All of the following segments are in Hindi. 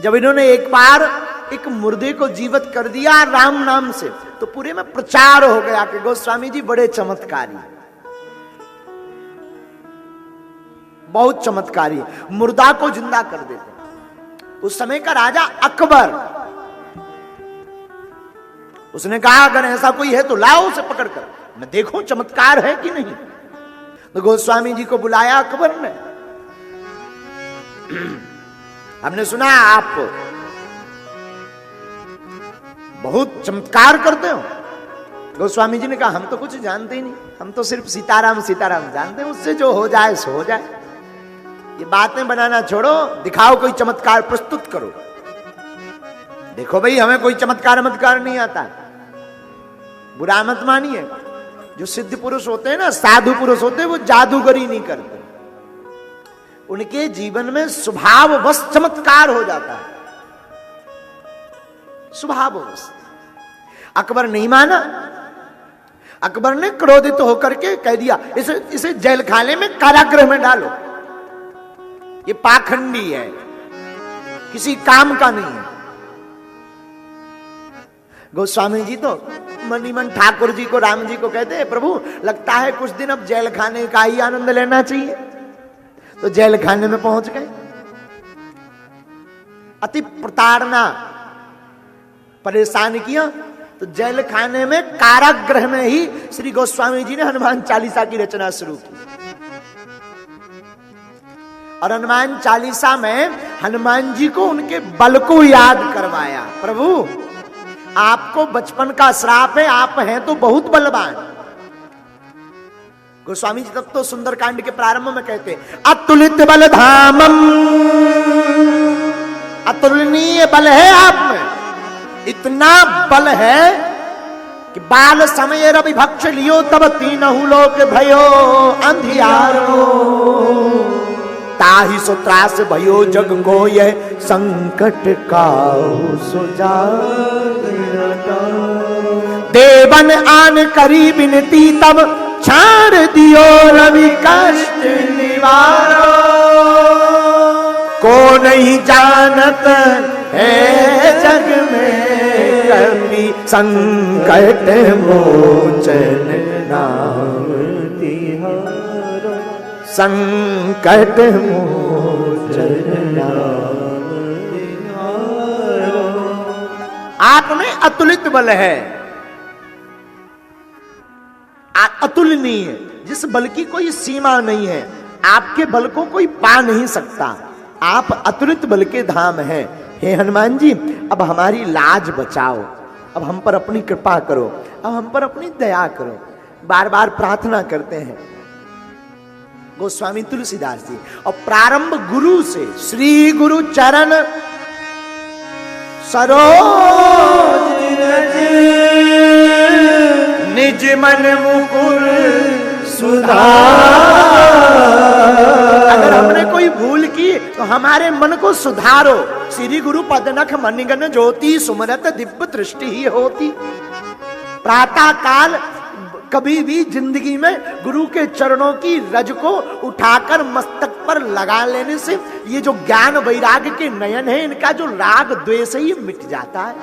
जब इन्होंने एक बार एक मुर्दे को जीवित कर दिया राम नाम से, तो पूरे में प्रचार हो गया कि गोस्वामी जी बड़े चमत्कारी, बहुत चमत्कारी, मुर्दा को जिंदा कर देते। उस समय का राजा अकबर, उसने कहा अगर ऐसा कोई है तो लाओ उसे पकड़कर, मैं देखूं चमत्कार है कि नहीं। तो गोस्वामी जी को बुलाया अकबर ने। हमने सुना आप बहुत चमत्कार करते हो। गोस्वामी जी ने कहा हम तो कुछ जानते ही नहीं, हम तो सिर्फ सीताराम सीताराम जानते हैं, उससे जो हो जाए सो हो जाए। ये बातें बनाना छोड़ो, दिखाओ कोई चमत्कार प्रस्तुत करो। देखो भाई हमें कोई चमत्कार नहीं आता, बुरा मत मानिए। जो सिद्ध पुरुष होते हैं ना, साधु पुरुष होते हैं, वो जादूगरी नहीं करते, उनके जीवन में स्वभाववश चमत्कार हो जाता है, स्वभाववश। अकबर नहीं माना, अकबर ने क्रोधित होकर के कह दिया इसे जेल खाने में कारागृह में डालो, ये पाखंडी है, किसी काम का नहीं है। गोस्वामी जी तो मनी मन ठाकुर जी को, राम जी को कहते हैं प्रभु लगता है कुछ दिन अब जेल खाने का ही आनंद लेना चाहिए। तो जेल खाने में पहुंच गए। अति प्रताड़ना परेशान किया, तो जेल खाने में कारागृह में ही श्री गोस्वामी जी ने हनुमान चालीसा की रचना शुरू की। और हनुमान चालीसा में हनुमान जी को उनके बल को याद करवाया। प्रभु आपको बचपन का श्राप है, आप हैं तो बहुत बलवान। गोस्वामी जी तब तो सुंदरकांड के प्रारंभ में कहते अतुलित बल धामम, अतुलनीय बल है आप में, इतना बल है कि बाल समय रवि भक्ष लियो तब तीनहु लोक भयो अंधियारो, ताहि सो त्रास भयो जग को यह संकट काहू सुजाग। देवन आन करी बिनती तब छाड़ दियो रवि कष्ट निवारो, को नहीं जानत है जग में कभी संकट मोचन नाम तिहारो, संकट मोचन नाम तिहारो। आप में अतुलित बल है, अतुलनीय, जिस बल की कोई सीमा नहीं है, आपके बल को कोई पा नहीं सकता, आप अतुलित बल के धाम हैं। हे हनुमान जी अब हमारी लाज बचाओ, अब हम पर अपनी कृपा करो, अब हम पर अपनी दया करो, बार बार प्रार्थना करते हैं गोस्वामी तुलसीदास जी। और प्रारंभ गुरु से, श्री गुरु चरण सरोज निज मन मुकुर सुधार। अगर हमने कोई भूल की तो हमारे मन को सुधारो। श्री गुरु पदनख मनिगन ज्योति सुमरत दिव्य दृष्टि ही होती। प्रातः काल कभी भी जिंदगी में गुरु के चरणों की रज को उठाकर मस्तक पर लगा लेने से ये जो ज्ञान वैराग्य के नयन है, इनका जो राग द्वेष है ये मिट जाता है।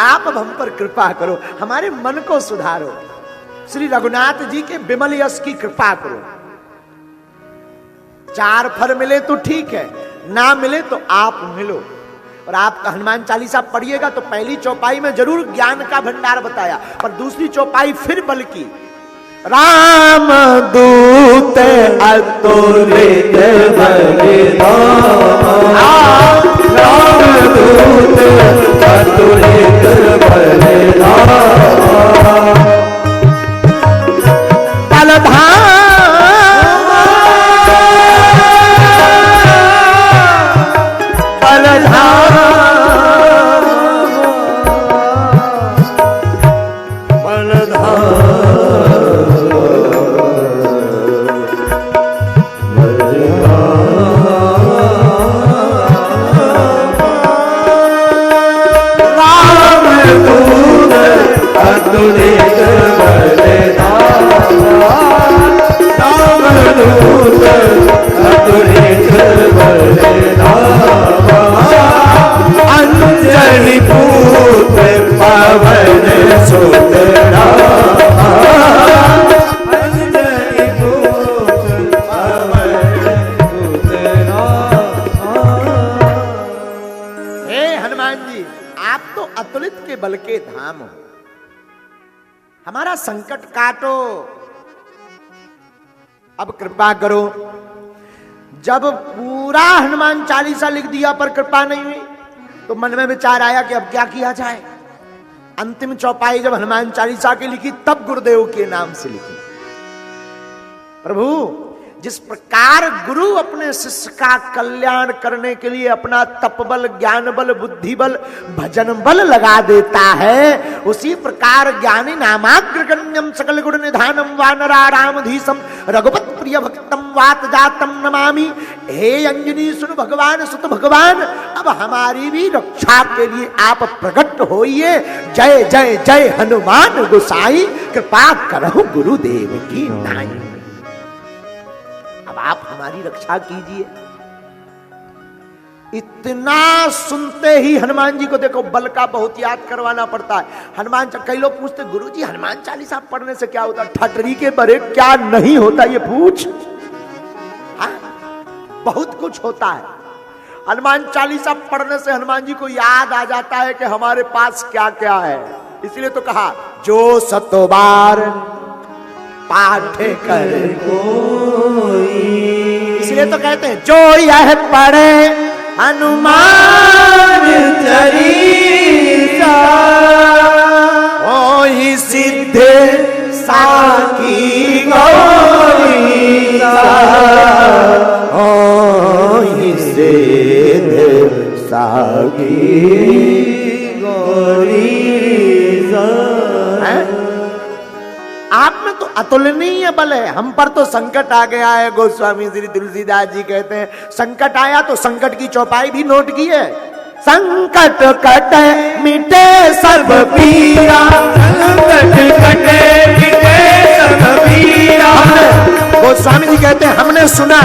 आप अब हम पर कृपा करो, हमारे मन को सुधारो। श्री रघुनाथ जी के विमल यश की कृपा करो। 4 फर मिले तो ठीक है, ना मिले तो आप मिलो। और आप हनुमान चालीसा पढ़िएगा तो पहली चौपाई में जरूर ज्ञान का भंडार बताया, पर दूसरी चौपाई फिर बल की। राम दूत अतुलित बलिधाम, राम दूत अतुलित बलिधाम, बलधाम अतुलित बलिधाम। संकट काटो। अब कृपा करो। जब पूरा हनुमान चालीसा लिख दिया पर कृपा नहीं हुई, तो मन में विचार आया कि अब क्या किया जाए। अंतिम चौपाई जब हनुमान चालीसा की लिखी, तब गुरुदेव के नाम से लिखी। प्रभु, जिस प्रकार गुरु अपने शिष्य का कल्याण करने के लिए अपना तप बल, ज्ञान बल, बुद्धि बल, भजन बल लगा देता है, उसी प्रकार ज्ञानी नामाग्रगण्यम सकल गुण निधानम वानरारामधीशम रघुपत प्रिय भक्तम वात जातम नमामि। हे अंजनी सुन भगवान सुत भगवान, अब हमारी भी रक्षा के लिए आप प्रकट होइए। जय जय जय हनुमान गोसाई, कृपा करहु गुरुदेव की नाई। अब आप हमारी रक्षा कीजिए। इतना सुनते ही हनुमान जी को देखो, बल का बहुत याद करवाना पड़ता है। हनुमान, कई लोग पूछते गुरु जी हनुमान चालीसा पढ़ने से क्या होता है? ठटरी के बरे क्या नहीं होता ये पूछ। हाँ, बहुत कुछ होता है। हनुमान चालीसा पढ़ने से हनुमान जी को याद आ जाता है कि हमारे पास क्या क्या है। इसलिए तो कहा जो सतो बार पाठ कर कोई, इसलिए तो कहते हैं जो यह पढ़े हनुमान चालीसा ओहि सिद्ध साकी गौरी ओहि सिद्ध साकी गौरी। आप में तो अतुलनीय बल है, हम पर तो संकट आ गया है। गोस्वामी श्री तुलसीदास जी कहते हैं संकट आया तो संकट की चौपाई भी नोट की है। संकट कटे मिटे सब पीरा, संकट कटे मिटे सब पीरा। गोस्वामी जी कहते हैं हमने सुना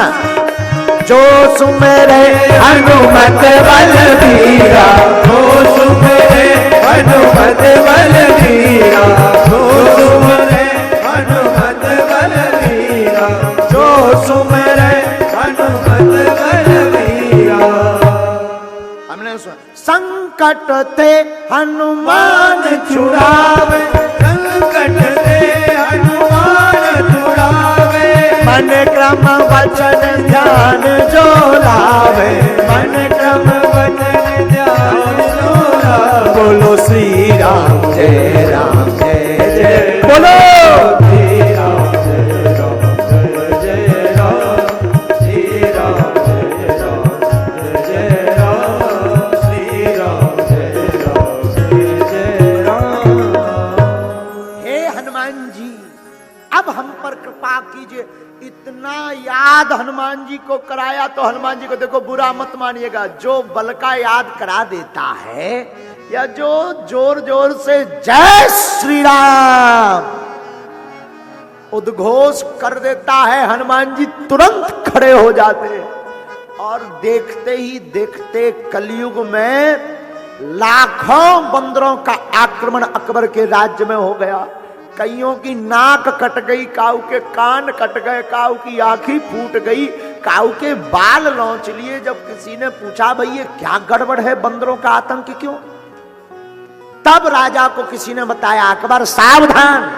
जो सुमेरे हनुमत बलबीरा, जो सुमेरे हनुमत बलबीरा, जो सुमेरे हनुमत बलबीरा, जो सुमेरे हनुमत बलबीरा। हमने सुना संकट ते हनुमान छुड़ावे, संकट ते हनुमान छुड़ावे। मन क्रम वचन ध्यान जो लावे, मन क्रम वचन ध्यान जो लावे। बोलो श्री राम जय राम जय जय, बोलो श्री राम जय राम जय राम, श्री राम जय राम जय राम, श्री राम जय राम जय राम। हे हनुमान जी, अब हम पर कृपा कीजिए। इतना याद हनुमान जी को कराया तो हनुमान जी को देखो बुरा मत मानिएगा। जो बल का याद करा देता है या जो जोर जोर से जय श्री राम उद्घोष कर देता है, हनुमान जी तुरंत खड़े हो जाते हैं। और देखते ही देखते कलयुग में लाखों बंदरों का आक्रमण अकबर के राज्य में हो गया। कईयों की नाक कट गई, काऊ के कान कट गए, काऊ की आंखें फूट गई, काऊ के बाल लौंच लिए। जब किसी ने पूछा भाई ये क्या गड़बड़ है, बंदरों का आतंक क्यों? तब राजा को किसी ने बताया अकबर सावधान,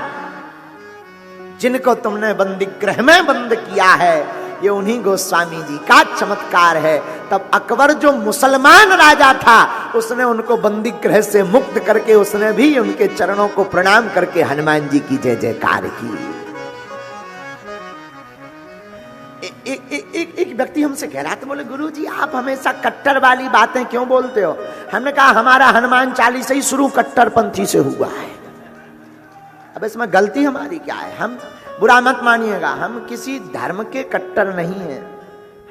जिनको तुमने बंदी गृह में बंद किया है ये उन्हीं गोस्वामी जी का चमत्कार है। तब अकबर जो मुसलमान राजा था उसने उनको बंदी गृह से मुक्त करके उसने भी उनके चरणों को प्रणाम करके हनुमान जी की जय जयकार की। एक व्यक्ति हमसे कह रहा था, बोले गुरुजी आप हमेशा कट्टर वाली बातें क्यों बोलते हो? हमने कहा हमारा हनुमान चालीसा ही शुरू कट्टरपंथी से हुआ है। अब इसमें गलती हमारी क्या है? हम बुरा मत मानिएगा, हम किसी धर्म के कट्टर नहीं हैं,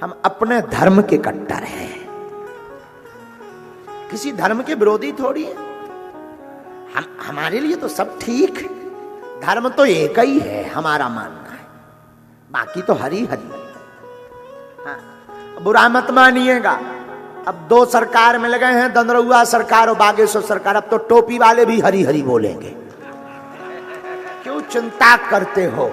हम अपने धर्म के कट्टर हैं। किसी धर्म के विरोधी थोड़ी है। हमारे लिए तो सब ठीक, धर्म तो एक ही है हमारा मानना है, बाकी तो हरी हरी। हाँ, बुरा मत मानिएगा। अब दो सरकार मिल गए हैं, दंदरौआ सरकार और बागेश्वर सरकार। अब तो टोपी वाले भी हरी हरी बोलेंगे। क्यों चिंता करते हो?